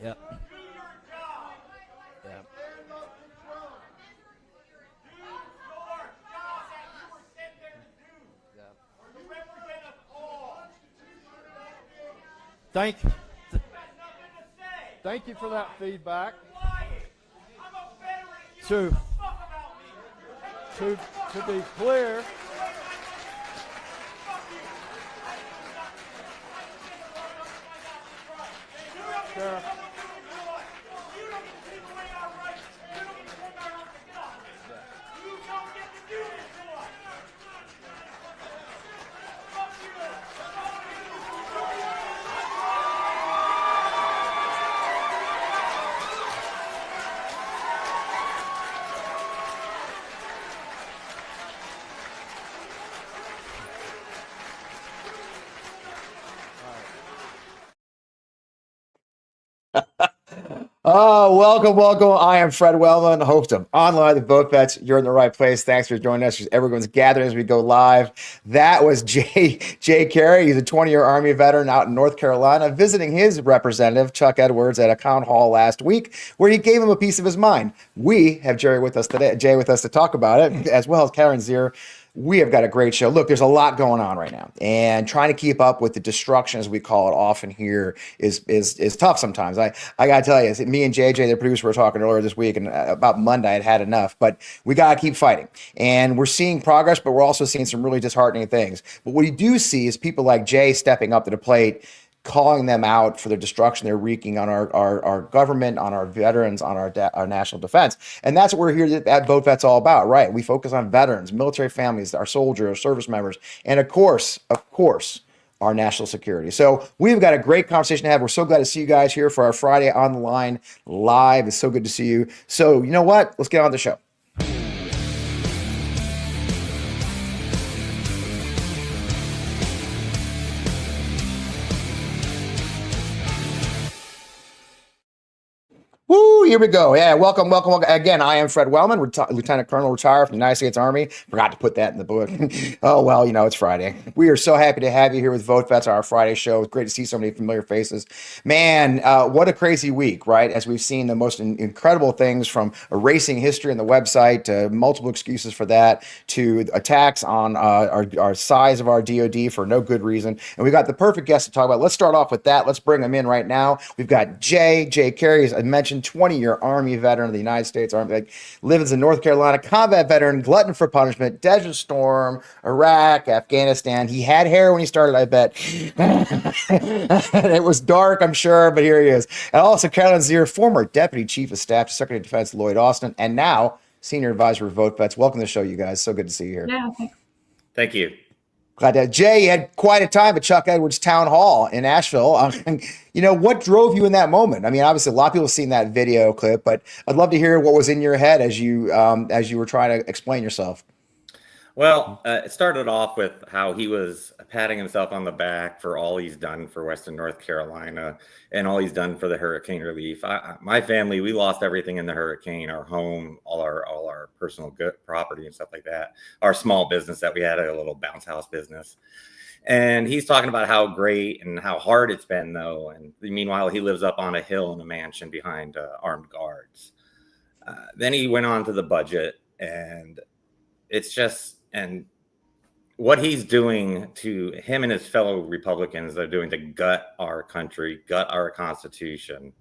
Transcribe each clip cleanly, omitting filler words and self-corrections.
Yep. Thank you for that feedback. To be clear, Sheriff, Oh, welcome. I am Fred Wellman, host of Online the VoteVets. You're in the right place. Thanks for joining us. Everyone's gathering as we go live. That was Jay Carey. He's a 20-year Army veteran out in North Carolina, visiting his representative, Chuck Edwards, at a town hall last week, where he gave him a piece of his mind. We have Jay with us to talk about it, as well as Karen Zier. We have got a great show. Look, there's a lot going on right now, and trying to keep up with the destruction, as we call it often here, is tough sometimes. I got to tell you, me and JJ, the producer, were talking earlier this week, and about Monday, I'd had enough, but we got to keep fighting. And we're seeing progress, but we're also seeing some really disheartening things. But what you do see is people like Jay stepping up to the plate, calling them out for the destruction they're wreaking on our government, on our veterans, on our national defense. And that's what we're here at VoteVets all about, right? We focus on veterans, military families, our soldiers, our service members, and of course, our national security. So we've got a great conversation to have. We're so glad to see you guys here for our Friday on the line live. It's so good to see you. So you know what? Let's get on the show. Woo, here we go. Yeah, welcome. Again, I am Fred Wellman, Lieutenant Colonel, retired from the United States Army. Forgot to put that in the book. Oh, well, it's Friday. We are so happy to have you here with VoteVets, our Friday show. It's great to see so many familiar faces. Man, what a crazy week, right? As we've seen the most incredible things, from erasing history on the website to multiple excuses for that, to attacks on our size of our DOD for no good reason. And we got the perfect guest to talk about. Let's start off with that. Let's bring him in right now. We've got Jay Carey, as I mentioned, 20-year Army veteran of the United States Army, lives in North Carolina, combat veteran, glutton for punishment, Desert Storm, Iraq, Afghanistan. He had hair when he started, I bet. It was dark, I'm sure, but here he is. And also Karen Zier, former Deputy Chief of Staff to Secretary of Defense Lloyd Austin, and now Senior Advisor of VoteVets. Welcome to the show, you guys. So good to see you here. Yeah, thanks. Thank you. Glad to have Jay. You had quite a time at Chuck Edwards Town Hall in Asheville. What drove you in that moment? I mean, obviously, a lot of people have seen that video clip, but I'd love to hear what was in your head as you were trying to explain yourself. Well, it started off with how he was patting himself on the back for all he's done for Western North Carolina and all he's done for the hurricane relief. My family, we lost everything in the hurricane: our home, all our personal good property and stuff like that. Our small business that we had, a little bounce house business. And he's talking about how great and how hard it's been, though. And meanwhile, he lives up on a hill in a mansion behind armed guards. Then he went on to the budget, and it's just. And what he's doing to him and his fellow Republicans, they're doing to gut our country, gut our Constitution,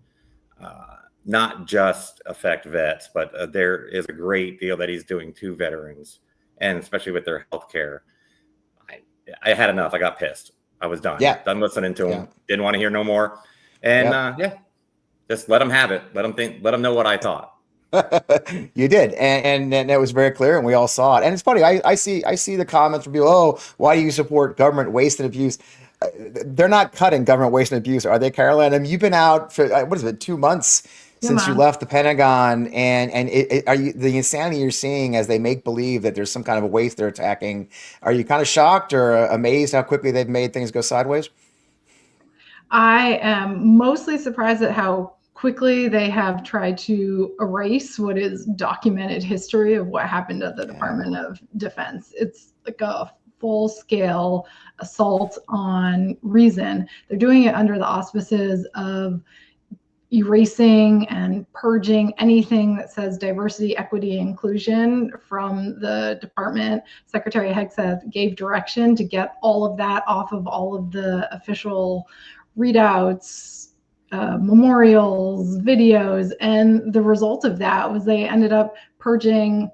not just affect vets, but there is a great deal that he's doing to veterans, and especially with their health care. I had enough. I got pissed. I was done. Yeah. Done listening to him. Didn't want to hear no more. And just let him have it. Let him know what I thought. You did, and it was very clear, and we all saw it. And it's funny, I see the comments from people. Oh, why do you support government waste and abuse? They're not cutting government waste and abuse, are they, Carolyn? I mean, you've been out for 2 months since you left the Pentagon, and the insanity you're seeing as they make believe that there's some kind of a waste they're attacking. Are you kind of shocked or amazed how quickly they've made things go sideways? I am mostly surprised at how quickly they have tried to erase what is documented history of what happened at the Department of Defense. It's like a full-scale assault on reason. They're doing it under the auspices of, erasing and purging anything that says diversity, equity, inclusion from the department. Secretary Hegseth gave direction to get all of that off of all of the official readouts, memorials, videos, and the result of that was they ended up purging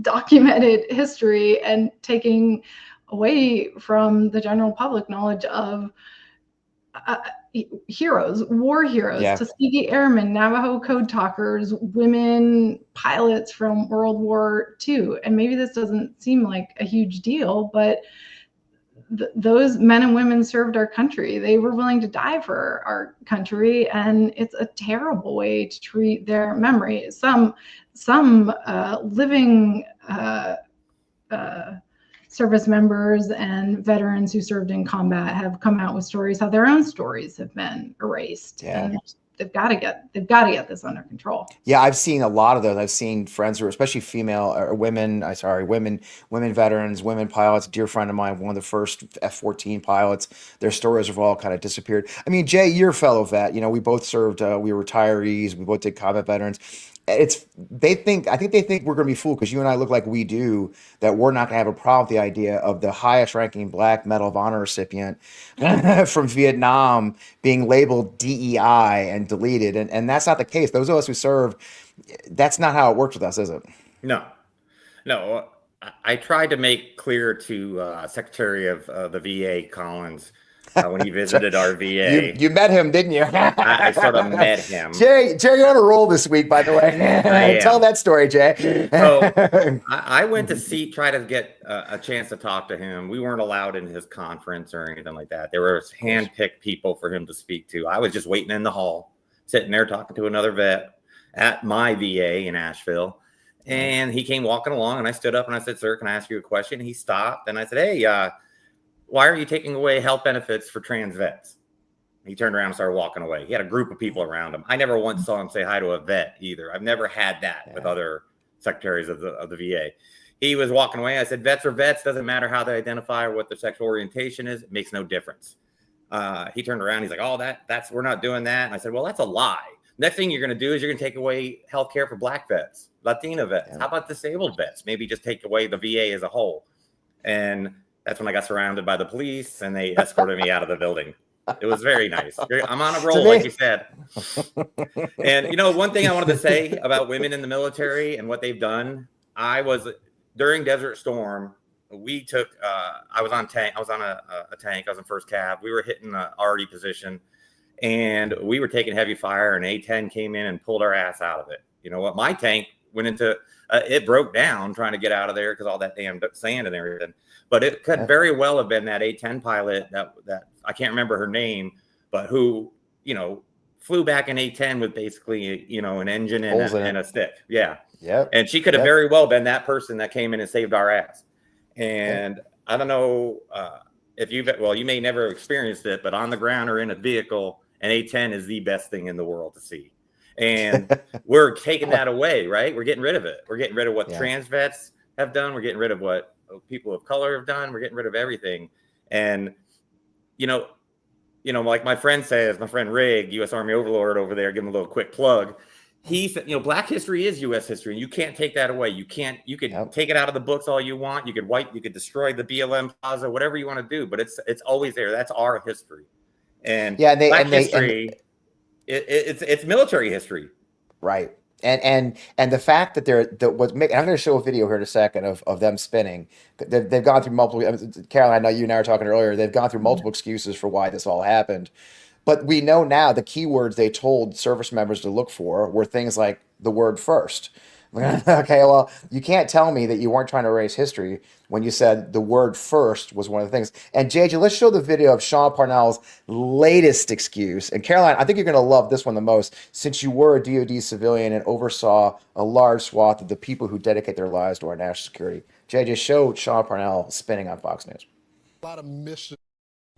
documented history and taking away from the general public knowledge of heroes, war heroes, Tuskegee Airmen, Navajo code talkers, women pilots from World War II. And maybe this doesn't seem like a huge deal, but those men and women served our country. They were willing to die for our country, and it's a terrible way to treat their memory. Some living service members and veterans who served in combat have come out with stories how their own stories have been erased. And they've got to get this under control. Yeah, I've seen a lot of those. I've seen friends who are especially female or women veterans, women pilots. A dear friend of mine, one of the first F-14 pilots, their stories have all kind of disappeared. I mean, Jay, you're a fellow vet. You know, we both served. We were retirees. We both did combat veterans. I think they think we're going to be fooled because you and I look like we do, that we're not going to have a problem with the idea of the highest ranking Black Medal of Honor recipient from Vietnam being labeled DEI and deleted. And that's not the case. Those of us who served, that's not how it works with us, is it? No. I tried to make clear to Secretary of the VA, Collins, when he visited our VA. You met him, didn't you? I sort of met him. Jay, you're on a roll this week, by the way. Tell that story, Jay. So I went to try to get a chance to talk to him. We weren't allowed in his conference or anything like that. There were handpicked people for him to speak to. I was just waiting in the hall, sitting there talking to another vet at my VA in Asheville. And he came walking along, and I stood up and I said, "Sir, can I ask you a question?" He stopped, and I said, "Hey, why are you taking away health benefits for trans vets?" He turned around and started walking away. He had a group of people around him. I never once saw him say hi to a vet either. I've never had that with other secretaries of the VA. He was walking away. I said, "Vets are vets. Doesn't matter how they identify or what their sexual orientation is. It makes no difference." He turned around. He's like, "Oh, we're not doing that." And I said, "Well, that's a lie. Next thing you're going to do is you're going to take away health care for Black vets, Latina vets. How about disabled vets? Maybe just take away the VA as a whole." And that's when I got surrounded by the police, and they escorted me out of the building. It was very nice. I'm on a roll, like you said. And, one thing I wanted to say about women in the military and what they've done, during Desert Storm, I was on a tank. I was in first cav. We were hitting an RD position, and we were taking heavy fire, and A-10 came in and pulled our ass out of it. You know what? My tank went into, it broke down trying to get out of there because all that damn sand and everything. But it could very well have been that A-10 pilot that I can't remember her name, but who, flew back an A-10 with basically, an engine and a stick. Yeah. Yep. And she could have very well been that person that came in and saved our ass. And I don't know if you may never have experienced it, but on the ground or in a vehicle, an A-10 is the best thing in the world to see. And we're taking that away, right? We're getting rid of it. We're getting rid of what trans vets have done. We're getting rid of what people of color have done. We're getting rid of everything. And, like my friend says, my friend Rig, U.S. Army Overlord over there, give him a little quick plug. He said, Black history is U.S. history, and you can't take that away. You could take it out of the books all you want. You could destroy the BLM Plaza, whatever you want to do, but it's always there. That's our history. And Black history, it's military history. Right. And the fact that I'm going to show a video here in a second of them spinning. They've gone through multiple. Caroline, I know you and I were talking earlier. They've gone through multiple excuses for why this all happened, but we know now the keywords they told service members to look for were things like the word "first." Okay, well, you can't tell me that you weren't trying to erase history when you said the word "first" was one of the things. And JJ, let's show the video of Sean Parnell's latest excuse. And Caroline, I think you're going to love this one the most, since you were a DoD civilian and oversaw a large swath of the people who dedicate their lives to our national security. JJ, show Sean Parnell spinning on Fox News. A lot of mission.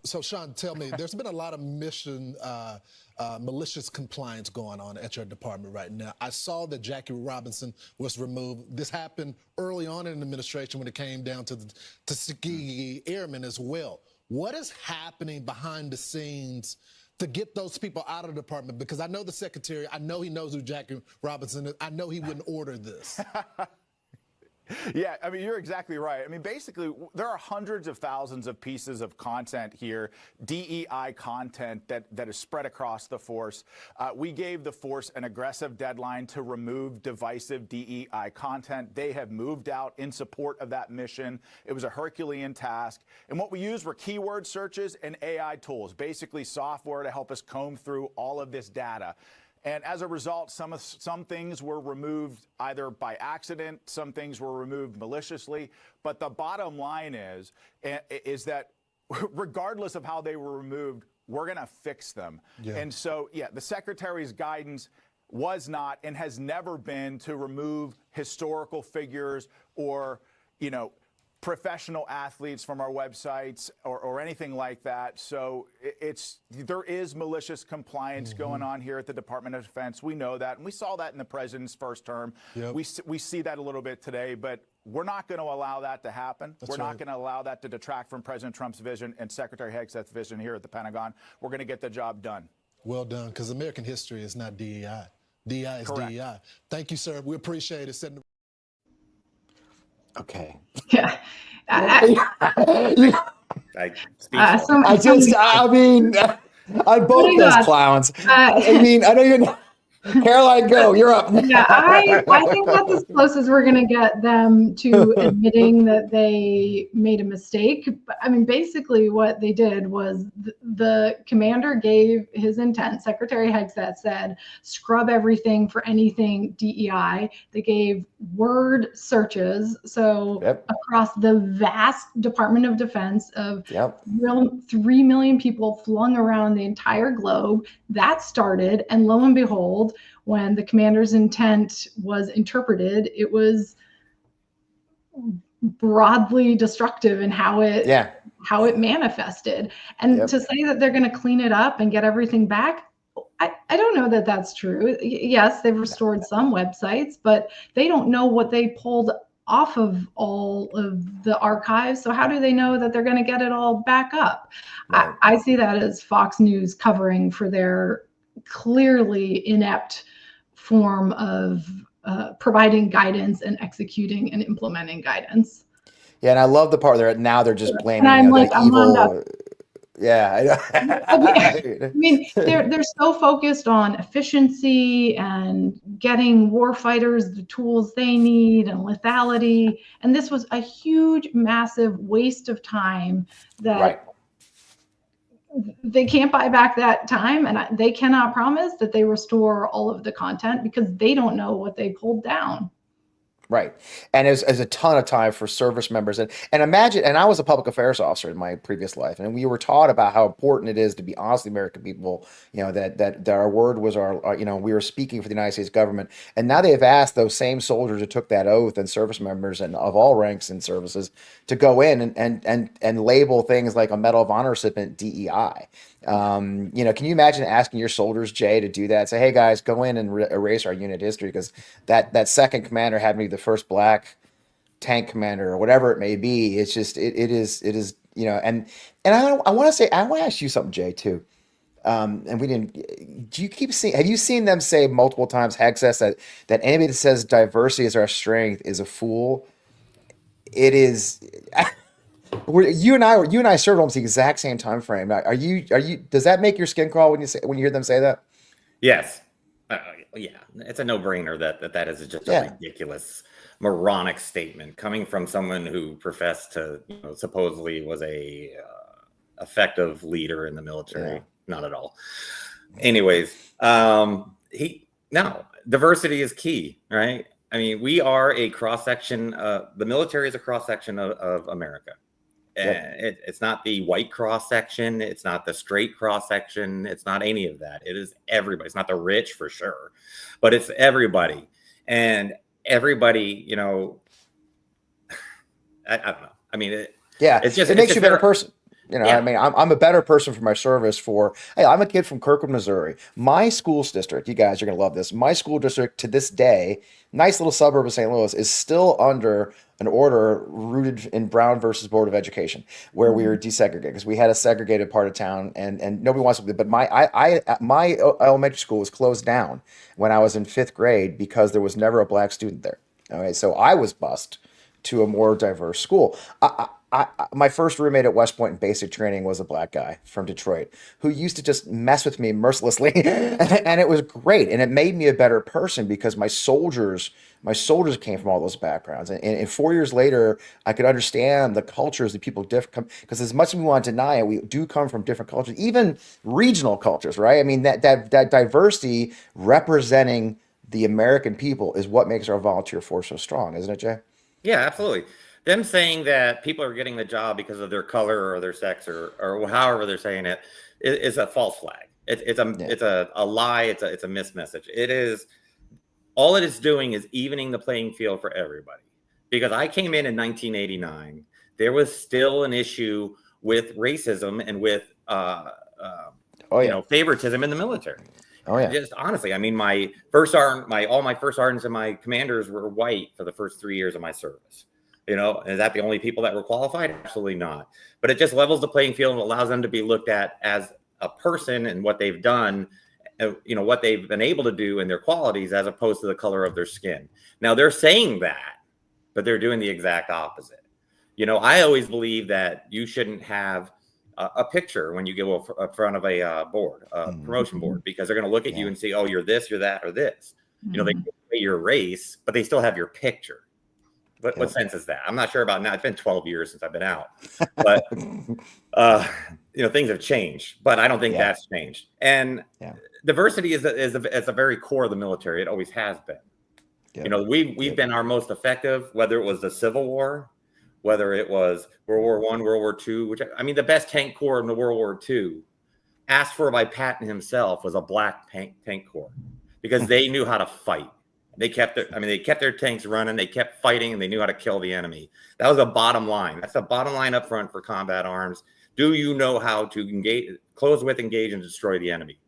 So, Sean, tell me, there's been a lot of malicious compliance going on at your department right now. I saw that Jackie Robinson was removed. This happened early on in the administration when it came down to the Tuskegee Airmen as well. What is happening behind the scenes to get those people out of the department? Because I know the secretary, I know he knows who Jackie Robinson is. I know he wouldn't order this. Yeah, I mean, you're exactly right. I mean, basically, there are hundreds of thousands of pieces of content here, DEI content that is spread across the force. We gave the force an aggressive deadline to remove divisive DEI content. They have moved out in support of that mission. It was a Herculean task. And what we used were keyword searches and AI tools, basically software to help us comb through all of this data. And as a result, some things were removed either by accident, some things were removed maliciously. But the bottom line is that regardless of how they were removed, we're going to fix them. Yeah. And so, yeah, the secretary's guidance was not and has never been to remove historical figures or, you know, professional athletes from our websites or anything like that. So there is malicious compliance going on here at the Department of Defense. We know that, and we saw that in the president's first term. Yep. We see that a little bit today, but we're not going to allow that to happen. We're not going to allow that to detract from President Trump's vision and Secretary Hegseth's vision here at the Pentagon. We're going to get the job done. Well done, because American history is not DEI. DEI is correct. DEI. Thank you, sir. We appreciate it. Okay. Yeah. I mean, on both those clowns. I mean, I don't even. Caroline, go. You're up. Yeah, I think that's as close as we're going to get them to admitting that they made a mistake. But I mean, basically what they did was the commander gave his intent. Secretary Hegseth said, scrub everything for anything DEI. They gave word searches. So across the vast Department of Defense of 3 million people flung around the entire globe, that started. And lo and behold, when the commander's intent was interpreted, it was broadly destructive in how it manifested. And to say that they're going to clean it up and get everything back, I don't know that that's true. Yes, they've restored some websites, but they don't know what they pulled off of all of the archives. So how do they know that they're going to get it all back up? Right. I see that as Fox News covering for their clearly inept form of providing guidance and exexecuting and implementing guidance. Yeah, and I love the part there. Now they're just blaming evil. Yeah, I mean, they're so focused on efficiency and getting war fighters the tools they need and lethality, and this was a huge, massive waste of time that. They can't buy back that time, and they cannot promise that they restore all of the content because they don't know what they pulled down. Right. And there's a ton of time for service members. And imagine, and I was a public affairs officer in my previous life, and we were taught about how important it is to be honest with the American people, you know, that our word was our, you know, we were speaking for the United States government. And now they have asked those same soldiers who took that oath and service members and of all ranks and services to go in and label things like a Medal of Honor recipient DEI. You know, can you imagine asking your soldiers, Jay, to do that? Say, hey guys, go in and erase our unit history because that second commander had me the first black tank commander or whatever it may be. It's just it is you know, and I want to ask you something, Jay, too. And we didn't. Do you keep seeing? Have you seen them say multiple times, Hegseth, that anybody that says diversity is our strength is a fool? It is. You and I served almost the exact same time frame. Are you? Does that make your skin crawl when you hear them say that? Yes. Yeah, it's a no-brainer that is just a ridiculous, moronic statement coming from someone who professed to, you know, supposedly was a effective leader in the military. Yeah. Not at all. Anyways, diversity is key, right? I mean, we are a cross-section. The military is a cross-section of America. It's not the white cross section. It's not the straight cross section. It's not any of that. It is everybody. It's not the rich for sure, but it's everybody. And everybody, you know, I don't know. I mean, it makes you a better person. I mean, I'm a better person for my service hey, I'm a kid from Kirkwood, Missouri. My school district, you guys are going to love this. My school district to this day, nice little suburb of St. Louis, is still under an order rooted in Brown versus Board of Education, where we were desegregated because we had a segregated part of town and nobody wants to, but my elementary school was closed down when I was in 5th grade because there was never a black student there. Okay. So I was bused to a more diverse school. My first roommate at West Point in basic training was a black guy from Detroit who used to just mess with me mercilessly, and it was great, and it made me a better person because my soldiers came from all those backgrounds, and 4 years later, I could understand the cultures that people because as much as we want to deny it, we do come from different cultures, even regional cultures, right? I mean that diversity representing the American people is what makes our volunteer force so strong, isn't it, Jay? Yeah, absolutely. Them saying that people are getting the job because of their color or their sex or however they're saying it is a false flag. It's a lie. It's a mismessage. It is all it is doing is evening the playing field for everybody. Because I came in 1989, there was still an issue with racism and with favoritism in the military. Oh yeah. Just honestly, I mean, all my first sergeants and my commanders were white for the first 3 years of my service. Is that the only people that were qualified? Absolutely not. But it just levels the playing field and allows them to be looked at as a person and what they've done, what they've been able to do and their qualities as opposed to the color of their skin. Now they're saying that, but they're doing the exact opposite. I always believe that you shouldn't have a picture when you go up front of a board, promotion board, because they're going to look at you and say, oh, you're this, you're that, or this. They can say your race, but they still have your picture. What sense is that? I'm not sure about now. It's been 12 years since I've been out, but things have changed. But I don't think that's changed. And diversity is a very core of the military. It always has been. We've been our most effective, whether it was the Civil War, whether it was World War I, World War II. The best tank corps in the World War II, asked for by Patton himself, was a black tank corps because they knew how to fight. They kept their tanks running. They kept fighting, and they knew how to kill the enemy. That was a bottom line. That's the bottom line up front for combat arms. Do you know how to engage, engage, and destroy the enemy?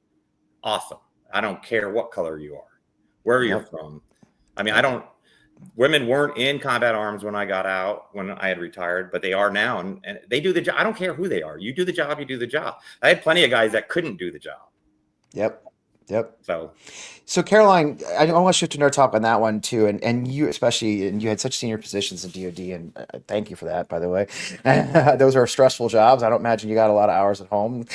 Awesome. I don't care what color you are, where you're from. Women weren't in combat arms when I got out, when I had retired, but they are now, and they do the job. I don't care who they are. You do the job. You do the job. I had plenty of guys that couldn't do the job. Yep. So Caroline, I want to shift to another topic on that one too, and you especially, and you had such senior positions in DoD, and thank you for that, by the way. Those are stressful jobs. I don't imagine you got a lot of hours at home.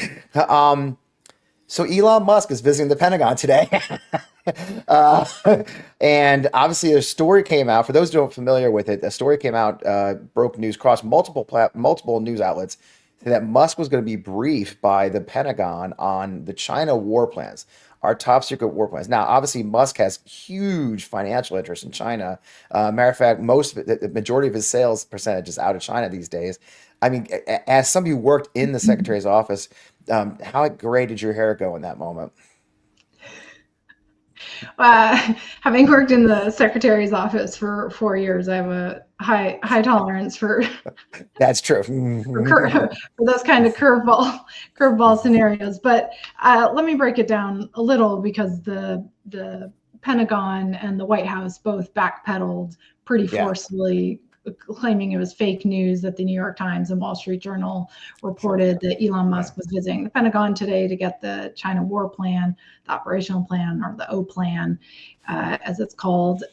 So Elon Musk is visiting the Pentagon today, and obviously a story came out. For those who aren't familiar with it, a story came out, broke news, crossed multiple news outlets, that Musk was going to be briefed by the Pentagon on the China war plans, our top secret war plans. Now, obviously, Musk has huge financial interest in China. Matter of fact, the majority of his sales percentage is out of China these days. I mean, as somebody who worked in the Secretary's office, how gray did your hair go in that moment? Having worked in the Secretary's office for 4 years, I have a high tolerance for that's true for those kind of curveball scenarios. But let me break it down a little, because the Pentagon and the White House both backpedaled pretty forcefully, claiming it was fake news that the New York Times and Wall Street Journal reported that Elon Musk was visiting the Pentagon today to get the China war plan, the operational plan, or the O plan, as it's called.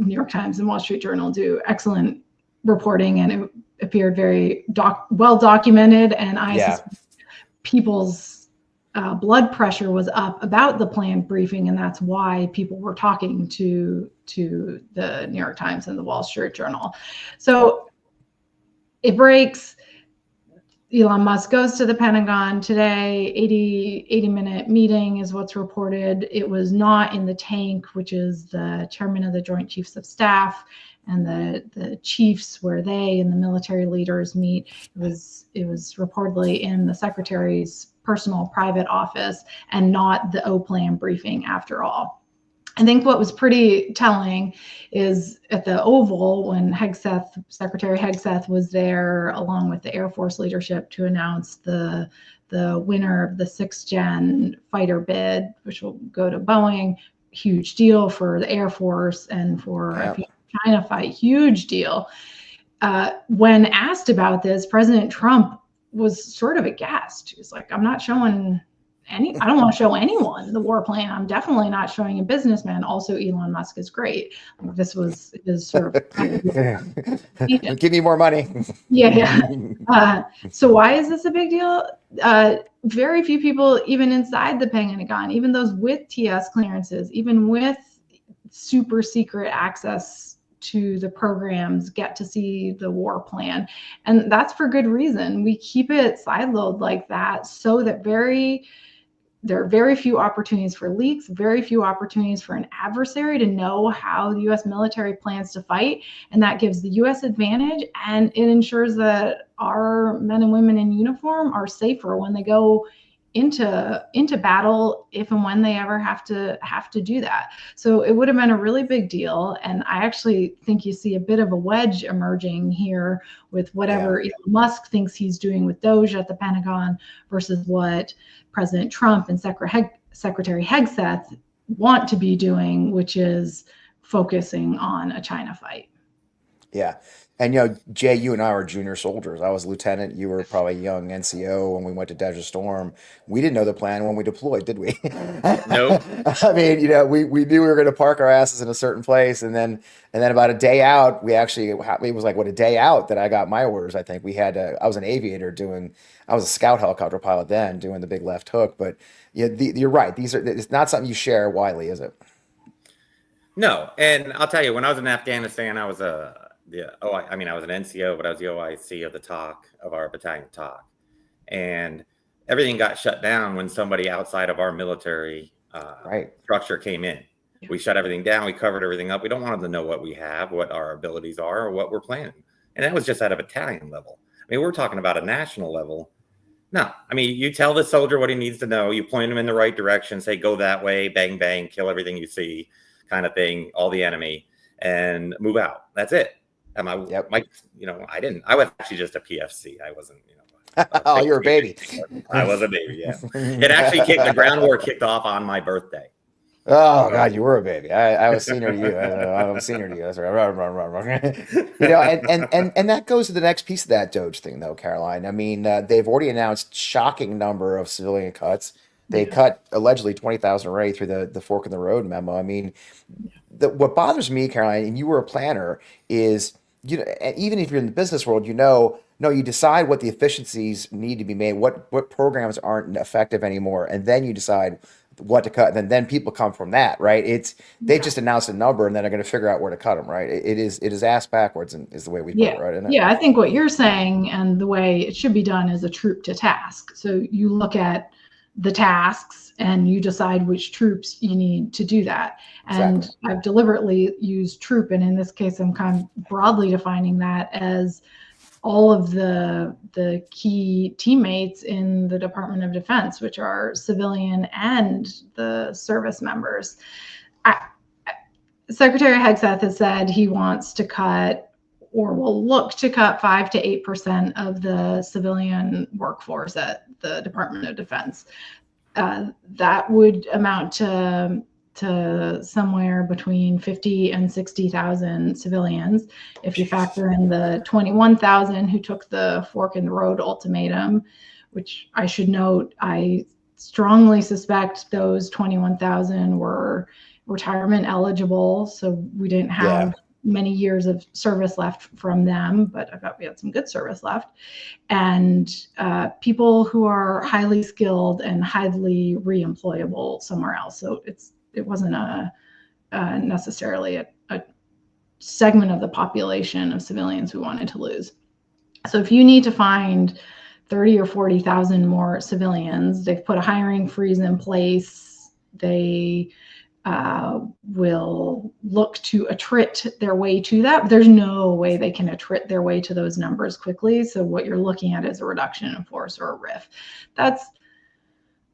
New York Times and Wall Street Journal do excellent reporting, and it appeared very well documented. And I suspect people's blood pressure was up about the planned briefing, and that's why people were talking to the New York Times and the Wall Street Journal. So it breaks. Elon Musk goes to the Pentagon today. 80-minute meeting is what's reported. It was not in the tank, which is the chairman of the Joint Chiefs of Staff, and the chiefs where they and the military leaders meet. It was reportedly in the Secretary's personal private office, and not the O plan briefing after all. I think what was pretty telling is at the Oval when Secretary Hegseth was there along with the Air Force leadership to announce the winner of the 6th gen fighter bid, which will go to Boeing. Huge deal for the Air Force and for China fight, huge deal. When asked about this, President Trump was sort of aghast. He was like, I'm not showing I don't want to show anyone the war plan. I'm definitely not showing a businessman. Also, Elon Musk is great. This was his sort of give me more money. So why is this a big deal? Very few people, even inside the Pentagon, even those with TS clearances, even with super secret access to the programs, get to see the war plan. And that's for good reason. We keep it sideload like that so that there are very few opportunities for leaks, very few opportunities for an adversary to know how the U.S. military plans to fight. And that gives the U.S. advantage, and it ensures that our men and women in uniform are safer when they go into battle, if and when they ever have to do that. So it would have been a really big deal. And I actually think you see a bit of a wedge emerging here with whatever Elon Musk thinks he's doing with DOGE at the Pentagon versus what President Trump and Secretary Hegseth want to be doing, which is focusing on a China fight. Yeah. And, Jay, you and I were junior soldiers. I was a lieutenant. You were probably a young NCO when we went to Desert Storm. We didn't know the plan when we deployed, did we? Nope. I mean, we knew we were going to park our asses in a certain place. And then about a day out, it was like, a day out that I got my orders. I think I was an aviator I was a scout helicopter pilot then doing the big left hook. But you're right. It's not something you share widely, is it? No. And I'll tell you, when I was in Afghanistan, I was I was an NCO, but I was the OIC of our battalion TOC. And everything got shut down when somebody outside of our military structure came in. Yeah. We shut everything down. We covered everything up. We don't want them to know what we have, what our abilities are, or what we're planning. And that was just at a battalion level. I mean, we're talking about a national level. No, I mean, you tell the soldier what he needs to know. You point him in the right direction, say, go that way, bang, bang, kill everything you see, kind of thing, all the enemy, and move out. That's it. I was actually just a PFC. I wasn't, oh, you're a baby. I was a baby. Yeah. It actually the ground war kicked off on my birthday. Oh God, you were a baby. I was senior to you. I was senior to you. That's right. And that goes to the next piece of that DOGE thing, though, Caroline. I mean, they've already announced shocking number of civilian cuts. They cut allegedly 20,000 already through the fork in the road memo. I mean, what bothers me, Caroline, and you were a planner, is even if you're in the business world, you decide what the efficiencies need to be made, what programs aren't effective anymore, and then you decide what to cut, and then people come from that, right? They just announced a number, and then they're going to figure out where to cut them, right? It is ass backwards, and is the way we put it, right? Isn't it? Yeah, I think what you're saying and the way it should be done is a troop to task. So you look at the tasks and you decide which troops you need to do that. And exactly. I've deliberately used troop, and in this case, I'm kind of broadly defining that as all of the key teammates in the Department of Defense, which are civilian and the service members. Secretary Hegseth has said he wants to cut, or will look to cut, 5 to 8% of the civilian workforce at the Department of Defense. That would amount to somewhere between 50 and 60,000 civilians. If you factor in the 21,000 who took the fork in the road ultimatum, which I should note, I strongly suspect those 21,000 were retirement eligible. So we didn't have many years of service left from them, but I bet we had some good service left. And people who are highly skilled and highly reemployable somewhere else. So it wasn't necessarily a segment of the population of civilians we wanted to lose. So if you need to find 30 or 40,000 more civilians, they've put a hiring freeze in place. They will look to attrit their way to that. But there's no way they can attrit their way to those numbers quickly. So what you're looking at is a reduction in force, or a RIF.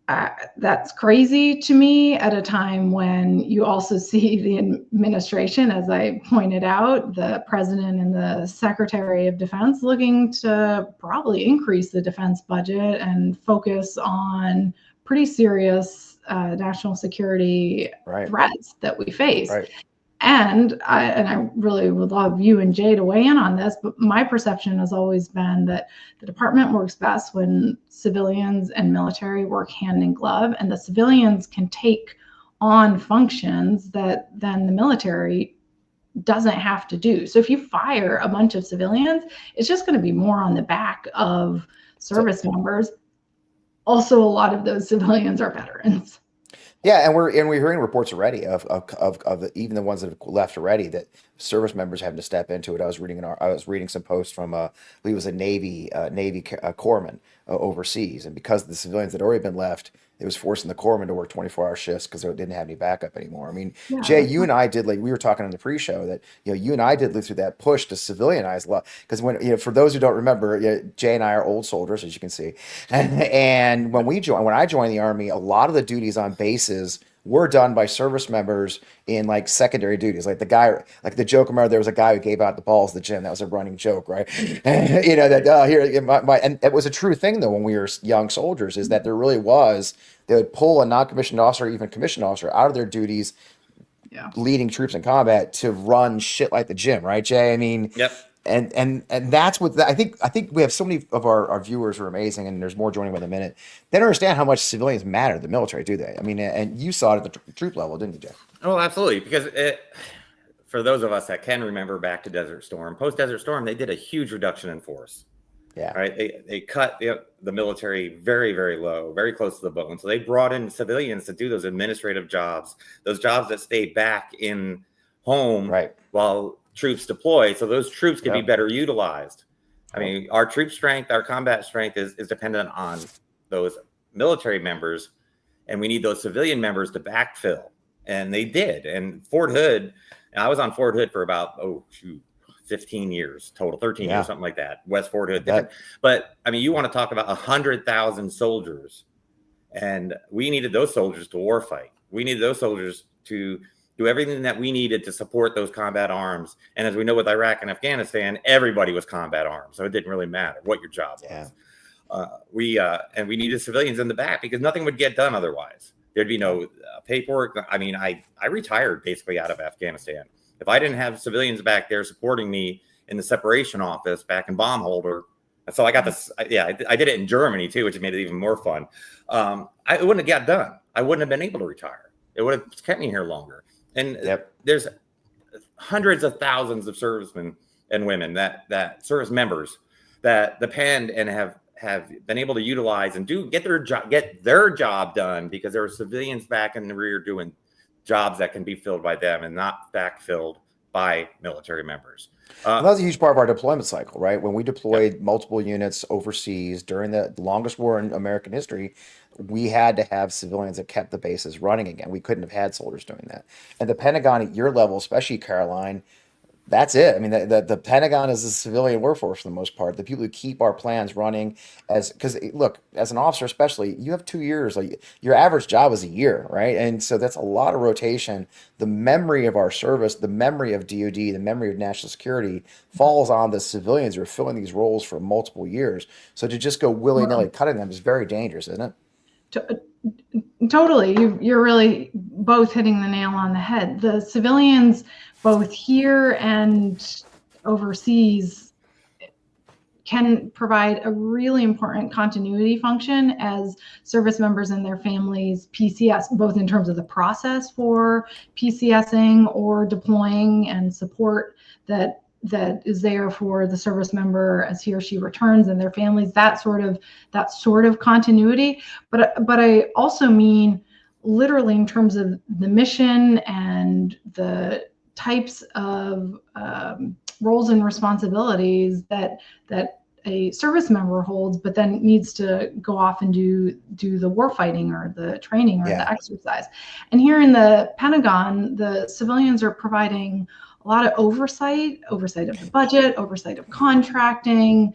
That's crazy to me at a time when you also see the administration, as I pointed out, the president and the secretary of defense looking to probably increase the defense budget and focus on pretty serious national security threats that we face. Right. And I really would love you and Jay to weigh in on this, but my perception has always been that the department works best when civilians and military work hand in glove, and the civilians can take on functions that then the military doesn't have to do. So if you fire a bunch of civilians, it's just going to be more on the back of service members. Also, a lot of those civilians are veterans. Yeah, and we're hearing reports already of even the ones that have left already, that service members having to step into it. I was reading some posts from I believe it was a Navy corpsman overseas, and because the civilians that had already been left, it was forcing the corpsmen to work 24-hour shifts because they didn't have any backup anymore. I mean, Yeah. Jay, you and I did, like we were talking in the pre-show, that you and I did live through that push to civilianize a lot, because when for those who don't remember, Jay and I are old soldiers, as you can see, and when I joined the Army, a lot of the duties on bases were done by service members in like secondary duties. Like the joke, remember there was a guy who gave out the balls at the gym. That was a running joke, right? And it was a true thing though when we were young soldiers, is that there really was, they would pull a non-commissioned officer or even commissioned officer out of their duties, leading troops in combat, to run shit like the gym, right, Jay? I mean, Yep. And that's what I think we have so many of our viewers who are amazing, and there's more joining in a minute. They don't understand how much civilians matter to the military, do they? I mean, and you saw it at the troop level, didn't you, Jay? Oh, absolutely. Because for those of us that can remember back to Desert Storm, post Desert Storm, they did a huge reduction in force. Yeah. Right. They cut the military very, very low, very close to the bone. So they brought in civilians to do those administrative jobs, those jobs that stayed back in home while troops deploy, so those troops can be better utilized. I mean, our troop strength, our combat strength is dependent on those military members, and we need those civilian members to backfill. And they did. And Fort Hood, I was on Fort Hood for about 15 years total, 13 years, something like that. West Fort Hood. But I mean, you want to talk about 100,000 soldiers, and we needed those soldiers to warfight. We needed those soldiers to do everything that we needed to support those combat arms. And as we know with Iraq and Afghanistan, everybody was combat arms. So it didn't really matter what your job was. And we needed civilians in the back because nothing would get done otherwise. There'd be no paperwork. I mean, I retired basically out of Afghanistan. If I didn't have civilians back there supporting me in the separation office back in Baumholder, so I got this. I did it in Germany too, which made it even more fun. It wouldn't have got done. I wouldn't have been able to retire. It would have kept me here longer. And there's hundreds of thousands of servicemen and women that service members that depend and have been able to utilize and get their job done because there are civilians back in the rear doing jobs that can be filled by them and not backfilled by military members. That was a huge part of our deployment cycle, right? When we deployed multiple units overseas during the longest war in American history, we had to have civilians that kept the bases running again. We couldn't have had soldiers doing that. And the Pentagon at your level, especially Caroline, that's it. I mean, the Pentagon is a civilian workforce for the most part. The people who keep our plans running, because look, as an officer especially, you have 2 years. Like your average job is a year, right? And so that's a lot of rotation. The memory of our service, the memory of DOD, the memory of national security falls on the civilians who are filling these roles for multiple years. So to just go willy-nilly cutting them is very dangerous, isn't it? Totally. You're really both hitting the nail on the head. The civilians, both here and overseas, can provide a really important continuity function as service members and their families PCS, both in terms of the process for PCSing or deploying and support that is there for the service member as he or she returns and their families, that sort of continuity. But I also mean literally in terms of the mission and the types of roles and responsibilities that a service member holds, but then needs to go off and do the war fighting or the training or the exercise. And here in the Pentagon, the civilians are providing a lot of oversight of the budget, oversight of contracting,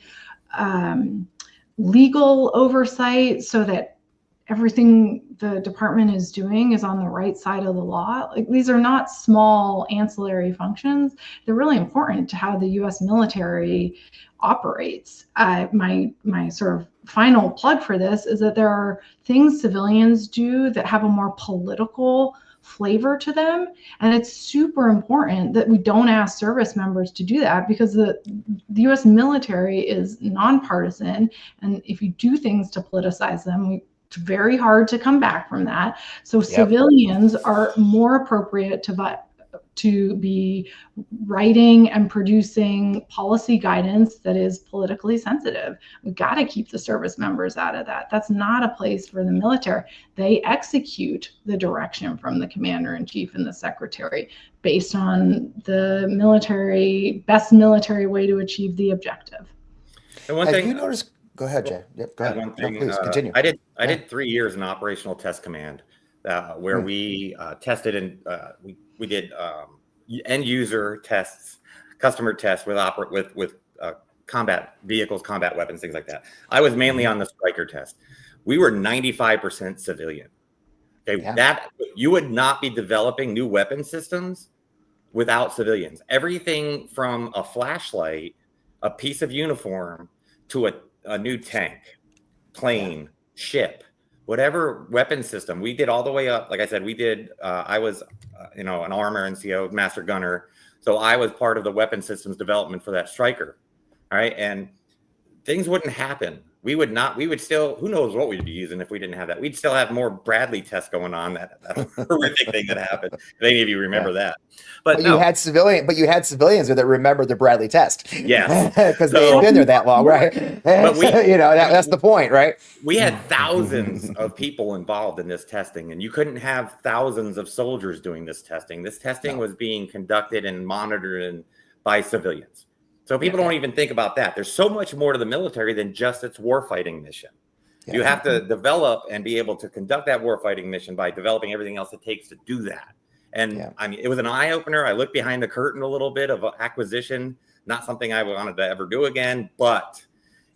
legal oversight, so that everything the department is doing is on the right side of the law. Like, these are not small ancillary functions. They're really important to how the U.S. military operates. My sort of final plug for this is that there are things civilians do that have a more political flavor to them, and it's super important that we don't ask service members to do that, because the U.S. military is nonpartisan, and if you do things to politicize them, it's very hard to come back from that. So civilians are more appropriate to be writing and producing policy guidance that is politically sensitive. We've got to keep the service members out of that. That's not a place for the military. They execute the direction from the commander in chief and the secretary based on the best military way to achieve the objective. And one Have thing, you noticed? Go ahead, Jay. Yep, go ahead. one thing, Please continue. I did 3 years in operational test command, where we tested and we did end user tests, customer tests with combat vehicles, combat weapons, things like that. I was mainly on the Striker test. We were 95% civilian. Okay, that you would not be developing new weapon systems without civilians. Everything from a flashlight, a piece of uniform, to a new tank, plane, ship, whatever weapon system. We did all the way up. Like I said, we did, I was, an armor NCO, master gunner. So I was part of the weapon systems development for that Striker. All right. And things wouldn't happen. We would still, who knows what we'd be using if we didn't have that. We'd still have more Bradley tests going on, that horrific thing that happened. If any of you remember that. But no. you had civilians that remembered the Bradley test. Yes. Because they had been there that long, right? But that's the point, right? We had thousands of people involved in this testing, and you couldn't have thousands of soldiers doing this testing. This testing was being conducted and monitored by civilians. So people don't even think about that. There's so much more to the military than just its warfighting mission. Yeah. You have to develop and be able to conduct that warfighting mission by developing everything else it takes to do that. And I mean, it was an eye opener. I looked behind the curtain a little bit of acquisition, not something I wanted to ever do again, but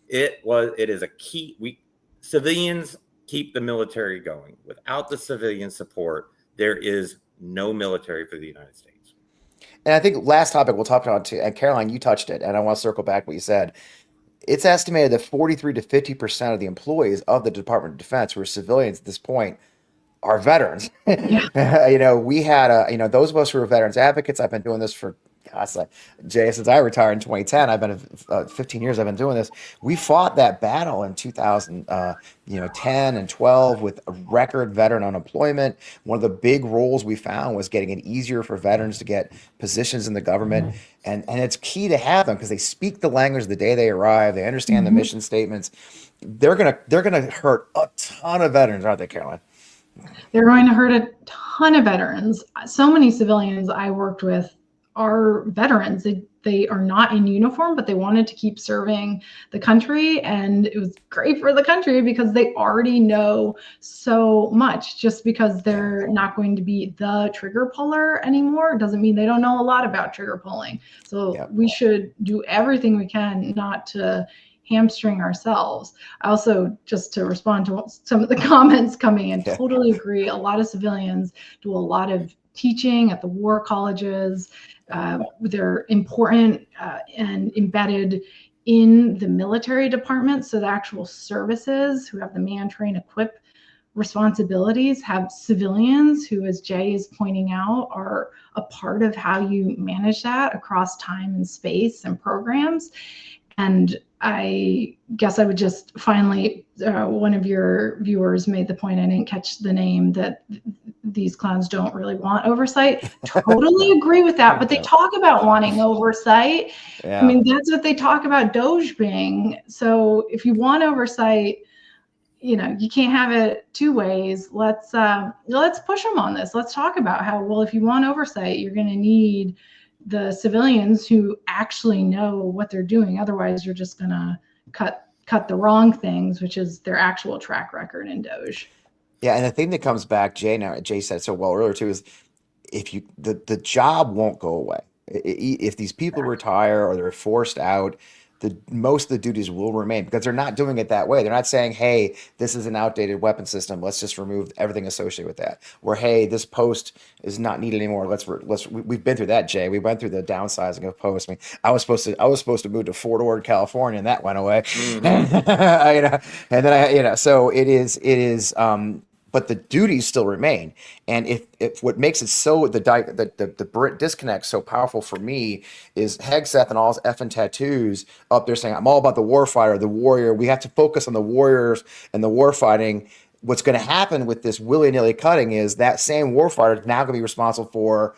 it is a key. Civilians keep the military going. Without the civilian support, there is no military for the United States. And I think last topic we'll talk about too, and Caroline, you touched it, and I want to circle back what you said. It's estimated that 43 to 50% of the employees of the Department of Defense who are civilians at this point are veterans. We had, those of us who are veterans advocates, I've been doing this for, Jay, since I retired in 2010, I've been 15 years I've been doing this. We fought that battle in 2010 and 12 with a record veteran unemployment. One of the big roles we found was getting it easier for veterans to get positions in the government. And it's key to have them because they speak the language the day they arrive. They understand the mission statements. They're gonna hurt a ton of veterans, aren't they, Caroline? They're going to hurt a ton of veterans. So many civilians I worked with are veterans. They are not in uniform, but they wanted to keep serving the country. And it was great for the country because they already know so much. Just because they're not going to be the trigger puller anymore doesn't mean they don't know a lot about trigger pulling. So we should do everything we can not to hamstring ourselves. I also, just to respond to some of the comments coming in, totally agree. A lot of civilians do a lot of teaching at the war colleges. They're important and embedded in the military department. So the actual services who have the man, train, equip responsibilities have civilians who, as Jay is pointing out, are a part of how you manage that across time and space and programs. And I guess I would just finally, one of your viewers made the point, I didn't catch the name, that these clowns don't really want oversight. Totally agree with that, but they talk about wanting oversight. I mean, that's what they talk about DOGE being. So if you want oversight, you can't have it two ways. Let's push them on this. Let's talk about how, well, if you want oversight, you're going to need the civilians who actually know what they're doing. Otherwise, you're just going to cut the wrong things, which is their actual track record in DOGE. Yeah, and the thing that comes back, Jay said so well earlier too, is if the job won't go away. If these people retire or they're forced out, most of the duties will remain because they're not doing it that way. They're not saying, hey, this is an outdated weapon system. Let's just remove everything associated with that. Or, hey, this post is not needed anymore. We've been through that, Jay. We went through the downsizing of posts. I mean, I was supposed to move to Fort Ord, California, and that went away. And then so it is, but the duties still remain. And if what makes it so the disconnect so powerful for me is Hegseth and all his effing tattoos up there saying, I'm all about the warfighter, the warrior. We have to focus on the warriors and the war fighting. What's going to happen with this willy-nilly cutting is that same warfighter is now going to be responsible for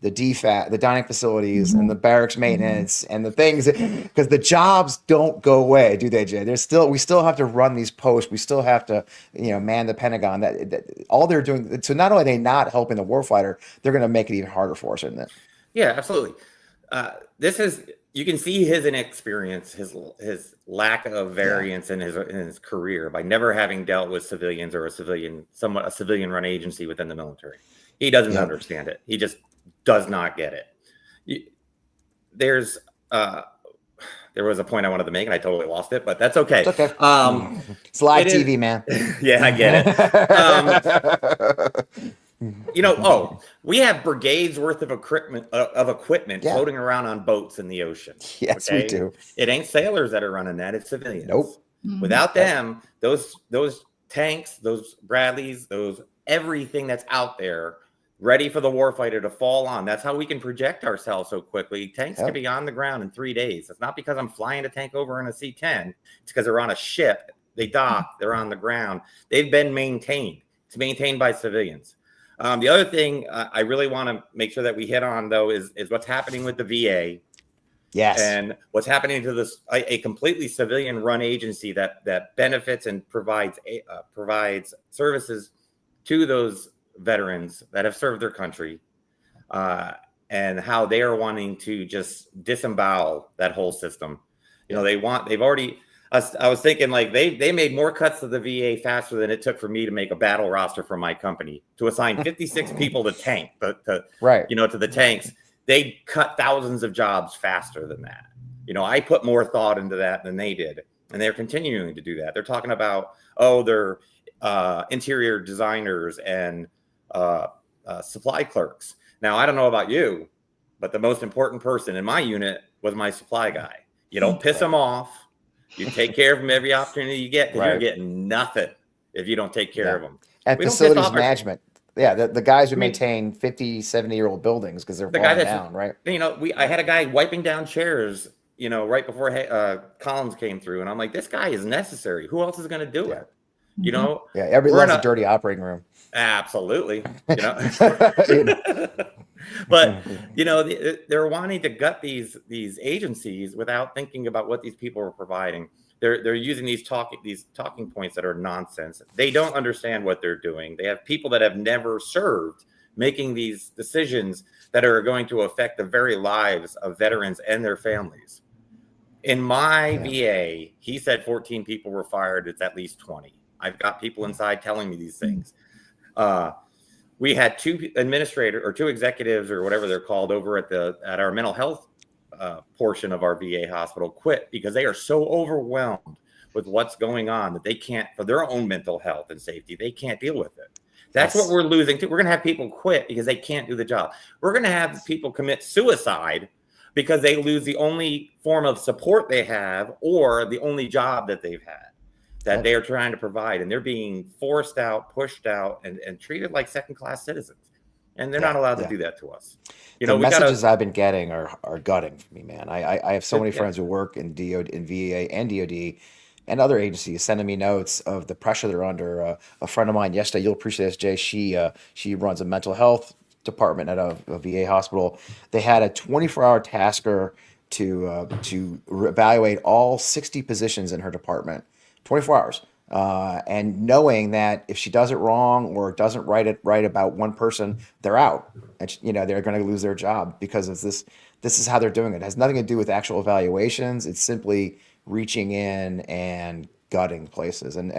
the DFAT, the dining facilities, and the barracks maintenance, and the things, because the jobs don't go away, do they, Jay? We still have to run these posts. We still have to, man the Pentagon. That all they're doing. So not only are they not helping the warfighter, they're going to make it even harder for us, isn't it? Yeah, absolutely. You can see his inexperience, his lack of variance in his career by never having dealt with civilians or a civilian run agency within the military. He doesn't understand it. He just does not get it. There was a point I wanted to make and I totally lost it, but that's okay. It's okay. It's live TV, man. Yeah, I get it. We have brigades worth of equipment floating around on boats in the ocean. Yes, we do. It ain't sailors that are running that; it's civilians. Nope. Without them, those tanks, those Bradleys, everything that's out there, ready for the warfighter to fall on. That's how we can project ourselves so quickly. Tanks can be on the ground in 3 days. It's not because I'm flying a tank over in a C-10. It's because they're on a ship. They dock. They're on the ground. They've been maintained. It's maintained by civilians. The other thing I really want to make sure that we hit on, though, is what's happening with the VA. Yes. And what's happening to a completely civilian-run agency that benefits and provides services to those veterans that have served their country, and how they are wanting to just disembowel that whole system. I was thinking like they made more cuts to the VA faster than it took for me to make a battle roster for my company to assign 56 people to the tanks. They cut thousands of jobs faster than that. I put more thought into that than they did, and they're continuing to do that. They're talking about, they're interior designers and supply clerks. Now, I don't know about you, but the most important person in my unit was my supply guy. You don't piss him off. You take care of him every opportunity you get, because you're getting nothing if you don't take care of him. And facilities management. The guys who maintain 50, 70-year-old buildings because they're falling down, right? I had a guy wiping down chairs, right before Collins came through, and I'm like, this guy is necessary. Who else is going to do it? Everybody loves a dirty operating room. Absolutely. But they're wanting to gut these agencies without thinking about what these people are providing. They're using these talking points that are nonsense. They don't understand what they're doing. They have people that have never served making these decisions that are going to affect the very lives of veterans and their families. In my VA, he said 14 people were fired. It's at least 20. I've got people inside telling me these things. We had two executives or whatever they're called over at our mental health portion of our VA hospital quit because they are so overwhelmed with what's going on that they can't, for their own mental health and safety, they can't deal with it. That's what we're losing too. We're going to have people quit because they can't do the job. We're going to have people commit suicide because they lose the only form of support they have or the only job that they've had that they are trying to provide. And they're being forced out, pushed out, and treated like second-class citizens. And they're not allowed to do that to us. The messages I've been getting are gutting for me, man. I have so many friends who work in VA and DOD and other agencies sending me notes of the pressure they're under. A friend of mine yesterday, you'll appreciate this, Jay, she runs a mental health department at a VA hospital. They had a 24-hour tasker to evaluate all 60 positions in her department, 24 hours. And knowing that if she does it wrong or doesn't write it right about one person, they're out. And they're going to lose their job because of this. This is how they're doing it. It has nothing to do with actual evaluations. It's simply reaching in and gutting places. And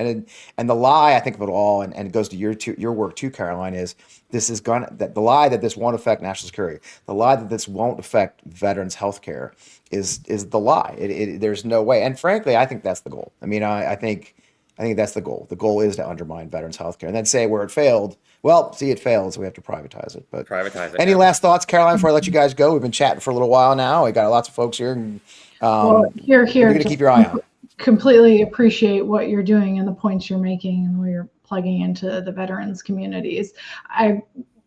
the lie, I think of it all, and it goes to your work too, Caroline, is that the lie that this won't affect national security, the lie that this won't affect veterans health care is the lie. There's no way. And frankly, I think that's the goal. I mean, I think that's the goal. The goal is to undermine veterans health care and then say where it failed. Well, see, it failed, so we have to privatize it. But Privatize it. any last thoughts, Caroline, before I let you guys go? We've been chatting for a little while now. We got lots of folks here. And, Well, you're going to keep your eye on. Completely appreciate what you're doing and the points you're making and where you're plugging into the veterans communities.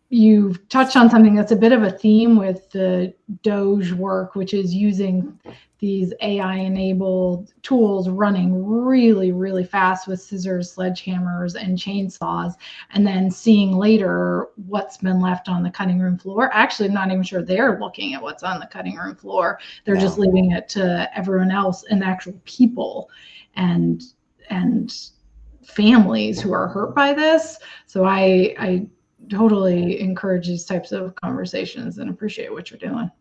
You've touched on something that's a bit of a theme with the DOGE work, which is using these AI-enabled tools running really, really fast with scissors, sledgehammers, and chainsaws, and then seeing later what's been left on the cutting room floor. Actually, I'm not even sure they're looking at what's on the cutting room floor. They're just leaving it to everyone else and actual people and families who are hurt by this. So I totally encourage these types of conversations and appreciate what you're doing.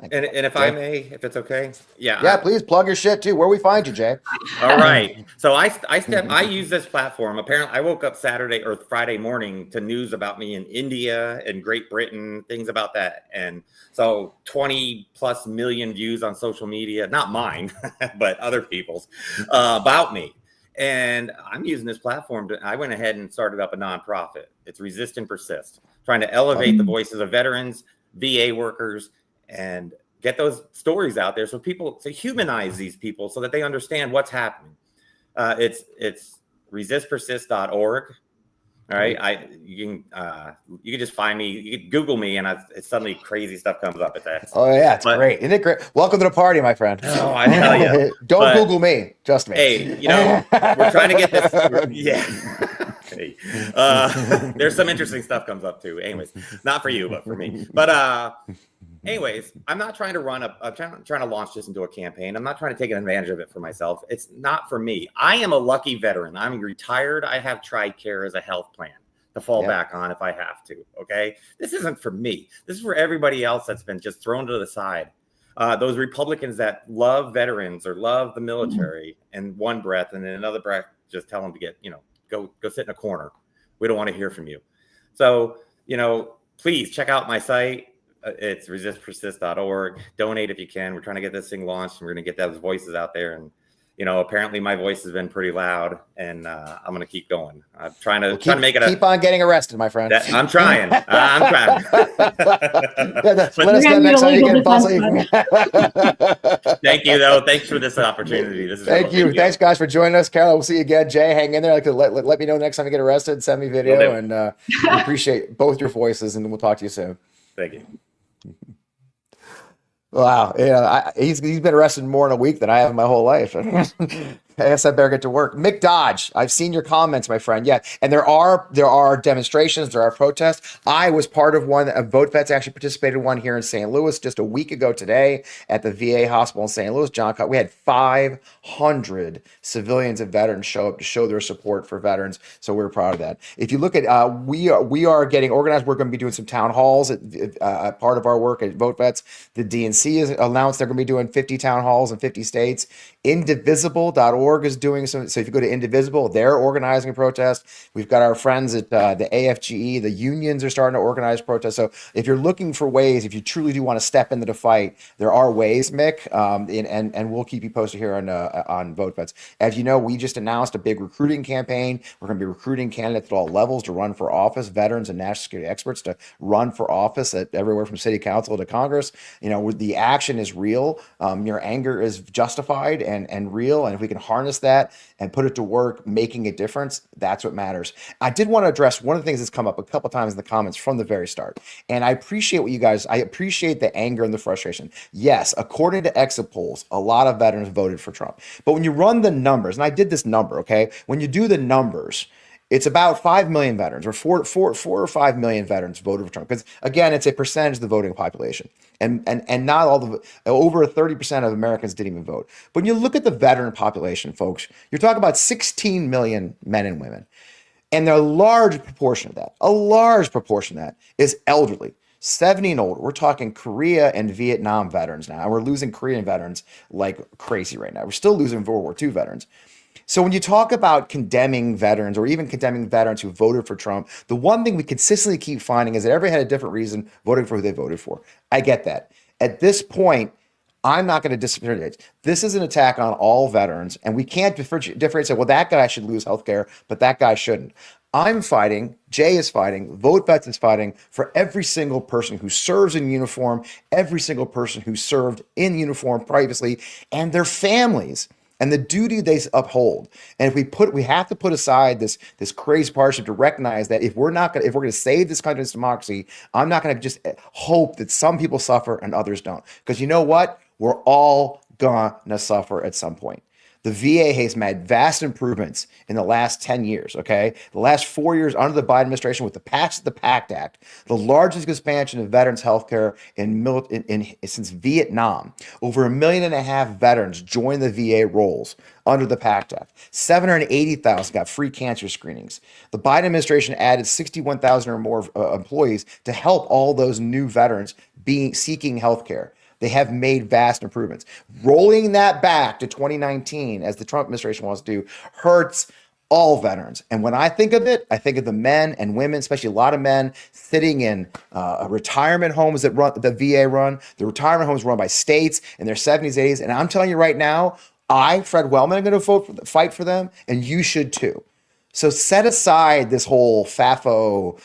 And if I may, if it's okay, yeah, please plug your shit too. Where we find you, Jay? All right. So I use this platform. Apparently, I woke up Saturday or Friday morning to news about me in India and Great Britain, things about that, and so 20+ million views on social media, not mine, but other people's, about me. And I'm using this platform I went ahead and started up a nonprofit. It's Resist and Persist, trying to elevate the voices of veterans, VA workers, and get those stories out there so to humanize these people so that they understand what's happening. It's resistpersist.org. All right. You can just find me. You can Google me, and it's suddenly crazy stuff comes up at that. Oh yeah, it's great. Isn't it great? Welcome to the party, my friend. Oh, I tell you. Don't Google me, just me. Hey, we're trying to get this. Yeah. Hey. There's some interesting stuff comes up too. Anyways, not for you, but for me. But anyways, I'm not trying to I'm trying to launch this into a campaign. I'm not trying to take advantage of it for myself. It's not for me. I am a lucky veteran. I'm retired. I have TRICARE as a health plan to fall back on if I have to. Okay. This isn't for me. This is for everybody else that's been just thrown to the side. Those Republicans that love veterans or love the military in one breath, and in another breath, just tell them to get, go sit in a corner. We don't want to hear from you. So, please check out my site. It's resistpersist.org. Donate if you can. We're trying to get this thing launched, and we're going to get those voices out there. And apparently my voice has been pretty loud, and I'm going to keep going. I'm trying to make it. Keep on getting arrested, my friend. I'm trying. I'm trying. Let us know next time you get busted. Thank you, though. Thanks for this opportunity. Thank you. Thanks, guys, for joining us. Carol, we'll see you again. Jay, hang in there. Let me know next time you get arrested. Send me video, and we appreciate both your voices, and we'll talk to you soon. Thank you. Wow, he's been arrested more in a week than I have in my whole life. I guess I better get to work. Mick Dodge, I've seen your comments, my friend. Yeah, and there are demonstrations, there are protests. I was part of one. VoteVets actually participated in one here in St. Louis just a week ago today at the VA hospital in St. Louis. We had 500 civilians and veterans show up to show their support for veterans. So we're proud of that. If you look at, we are getting organized. We're going to be doing some town halls at part of our work at VoteVets. The DNC has announced they're going to be doing 50 town halls in 50 states. Indivisible.org is doing some. So if you go to Indivisible, they're organizing a protest. We've got our friends at the AFGE, the unions are starting to organize protests. So if you're looking for ways, if you truly do want to step into the fight, there are ways, Mick, and we'll keep you posted here on VoteVets. As you know, we just announced a big recruiting campaign. We're going to be recruiting candidates at all levels to run for office, veterans and national security experts to run for office at everywhere from city council to Congress. The action is real. Your anger is justified and real. And if we can harness that and put it to work, making a difference, that's what matters. I did want to address one of the things that's come up a couple times in the comments from the very start. And I appreciate I appreciate the anger and the frustration. Yes, according to exit polls, a lot of veterans voted for Trump. But when you run the numbers, and I did this number, okay? When you do the numbers, it's about 5 million veterans, or 4 or 5 million veterans voted for Trump. Because again, it's a percentage of the voting population, and not all over 30% of Americans didn't even vote. But when you look at the veteran population, folks, you're talking about 16 million men and women, and a large proportion of that is elderly. 70 and older. We're talking Korea and Vietnam veterans now. And we're losing Korean veterans like crazy right now. We're still losing World War II veterans. So when you talk about condemning veterans or even condemning veterans who voted for Trump, the one thing we consistently keep finding is that everybody had a different reason voting for who they voted for. I get that. At this point, I'm not going to differentiate. This is an attack on all veterans, and we can't differentiate and say, well, that guy should lose health care, but that guy shouldn't. I'm fighting, Jay is fighting, VoteVets is fighting for every single person who serves in uniform, every single person who served in uniform previously, and their families and the duty they uphold. And if we have to put aside this crazy partisanship to recognize that if we're going to save this country's democracy, I'm not going to just hope that some people suffer and others don't. Because you know what? We're all gonna suffer at some point. The VA has made vast improvements in the last 10 years, okay? The last 4 years under the Biden administration with the passage of the PACT Act, the largest expansion of veterans health care since Vietnam. Over 1.5 million veterans joined the VA rolls under the PACT Act. 780,000 got free cancer screenings. The Biden administration added 61,000 or more employees to help all those new veterans seeking health care. They have made vast improvements. Rolling that back to 2019, as the Trump administration wants to do, hurts all veterans. And when I think of it, I think of the men and women, especially a lot of men, sitting in retirement homes that the VA run. The retirement homes run by states in their 70s, 80s. And I'm telling you right now, Fred Wellman, am going to fight for them, and you should too. So set aside this whole FAFO,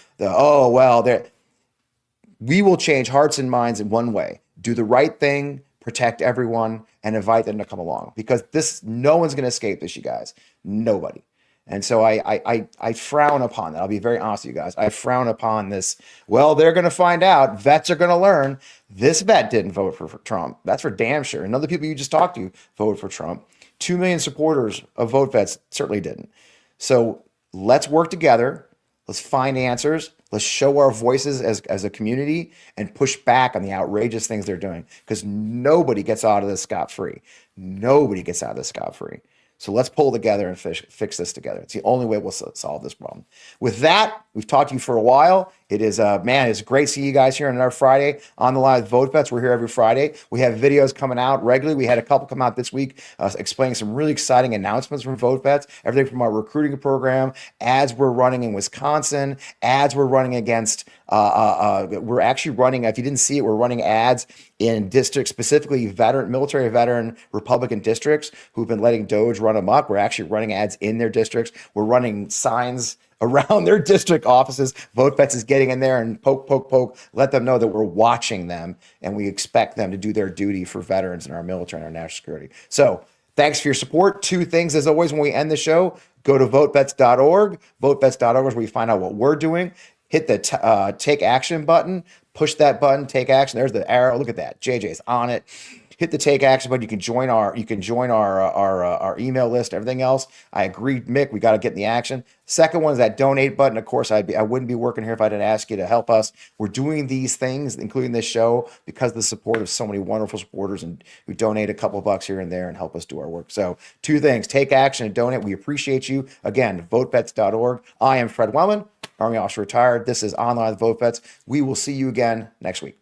we will change hearts and minds in one way. Do the right thing, protect everyone, and invite them to come along. Because no one's going to escape this, you guys. Nobody. And so I frown upon that. I'll be very honest with you guys. I frown upon this. Well, they're going to find out. Vets are going to learn. This vet didn't vote for Trump. That's for damn sure. And other people you just talked to voted for Trump. 2 million supporters of VoteVets certainly didn't. So let's work together. Let's find answers. Let's show our voices as a community and push back on the outrageous things they're doing, because nobody gets out of this scot-free. Nobody gets out of this scot-free. So let's pull together and fix this together. It's the only way we'll solve this problem. With that, we've talked to you for a while. It is, it's great to see you guys here on our Friday on the line with VoteVets. We're here every Friday. We have videos coming out regularly. We had a couple come out this week explaining some really exciting announcements from VoteVets. Everything from our recruiting program, ads we're running in Wisconsin, ads we're running against. We're actually running, if you didn't see it, we're running ads in districts, specifically military veteran Republican districts who've been letting DOGE run amok. We're actually running ads in their districts. We're running signs around their district offices. VoteVets is getting in there and poke, let them know that we're watching them and we expect them to do their duty for veterans and our military and our national security. So thanks for your support. 2 things, as always, when we end the show, go to votevets.org. Votevets.org is where you find out what we're doing. Hit the take action button, push that button, take action. There's the arrow. Look at that. JJ's on it. Hit the take action button. You can join our email list, everything else. I agree, Mick, we got to get in the action. Second one is that donate button. Of course, I wouldn't be working here if I didn't ask you to help us. We're doing these things, including this show, because of the support of so many wonderful supporters and who donate a couple bucks here and there and help us do our work. So 2 things, take action and donate. We appreciate you. Again, votevets.org. I am Fred Wellman, Army Officer Retired. This is Online with VoteVets. We will see you again next week.